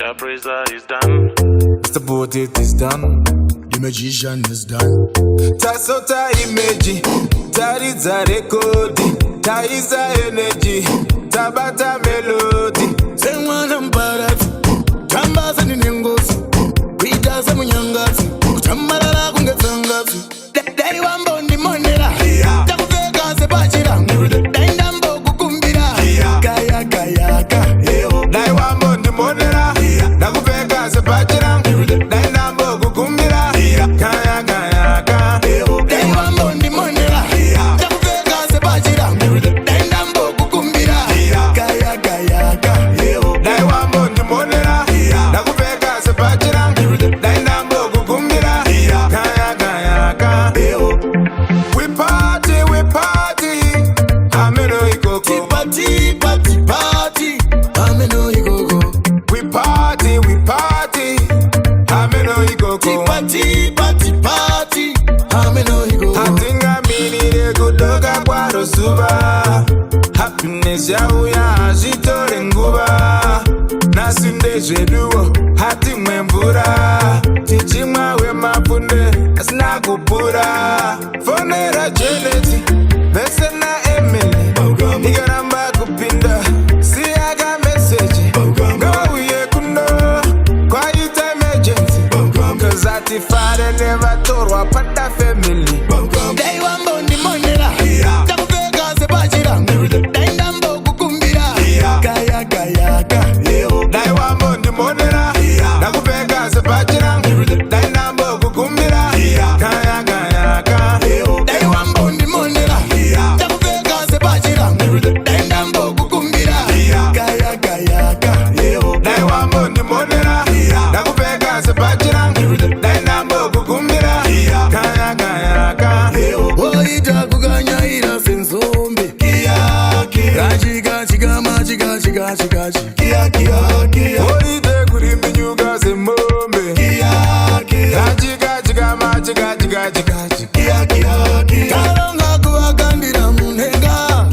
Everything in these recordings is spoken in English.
Capresa is done. Mr. Poet is done. The magician is done. Tasota image, taridza rekodi, taiza energy, tabata melody. Semwana mparati, tambaza ninengozi, kuitaza munyangazi, kuchamalala kungetsangazi. Dai wambo ni monera, takuveka sepachira, dai ndambo kukumbira, kaya kaya ka. Dai wambo ni monera, takuveka sepachira, dai ndambo kukumbira, kaya kaya ka. Dai wambo ni monera, takuveka sepachira, dai ndambo kukumbira, kaya kaya ka. Dai wambo ni monera, takuveka sepachira, dai ndambo kukumbira, kaya kaya ka. We party, ameno ikoko. Party, ameno ikoko. We party, ameno ikoko. Party, ameno ikoko. Hatinga minire kudoga kwa rosuba. Happiness yauya azitore nguba. Nasinde jeduo, hatimwe mbura. Tichimwa we mapunde, asina kupura. Fonera jeneti, besena Emily. Igaramba kupinda, siaga message. Go ye kuno, quiet emergency. Cause Atifare never told what pata family. Dai wambo ni monera, takuveka sepachira, dai ndambo kukumbira, kaya kaya ka. Dai wambo ni monera, takuveka sepachira, dai ndambo kukumbira, kaya kaya ka. Dai wambo ni monera, takuveka sepachira, dai ndambo kukumbira, kaya kaya ka. Dai wambo ni monera, takuveka sepachira, dai ndambo kukumbira, kaya kaya ka. Oita kuganya ira senzombe, kachika machiga. Oite kuriminyuka semombe, kachika machiga. Kalonga kuwakandira munhenga,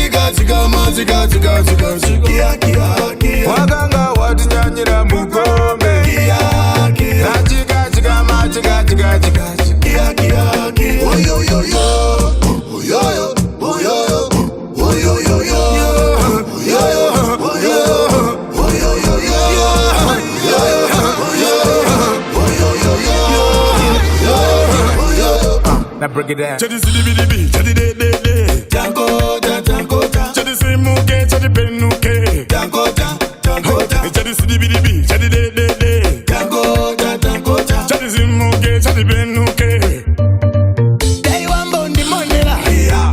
kachika machiga. Wakanga watinyanyira mukombe, kachika machiga. Now break it down. Chadi sidi bidi bi, chadi de. Chadi simuke, chadi penuke. Chadi sidi bidi bi, chadi de. Chadi simuke, chadi penuke. Dai wambo ni monera,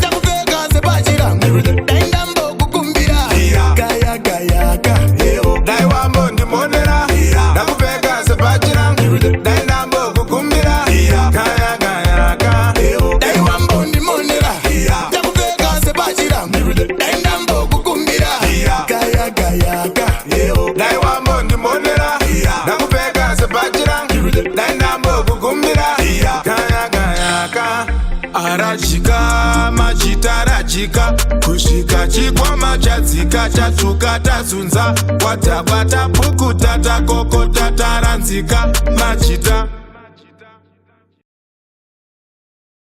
takuveka sepachira, dai ndambo kukumbira, kaya kaya ka. Dai wambo ni monera, takuveka sepachira, dai ndambo kukumbira, kaya kaya ka. Dai wambo ni monera, takuveka sepachira, dai ndambo kukumbira, kaya kaya ka. Dai wambo ni monera, takuveka sepachira, dai ndambo kukumbira, kaya kaya ka. Arachika machita rachika, kusvika chikwama chadzika, chatuka tazunza, kwatabata pukuta takokota taranzika machita.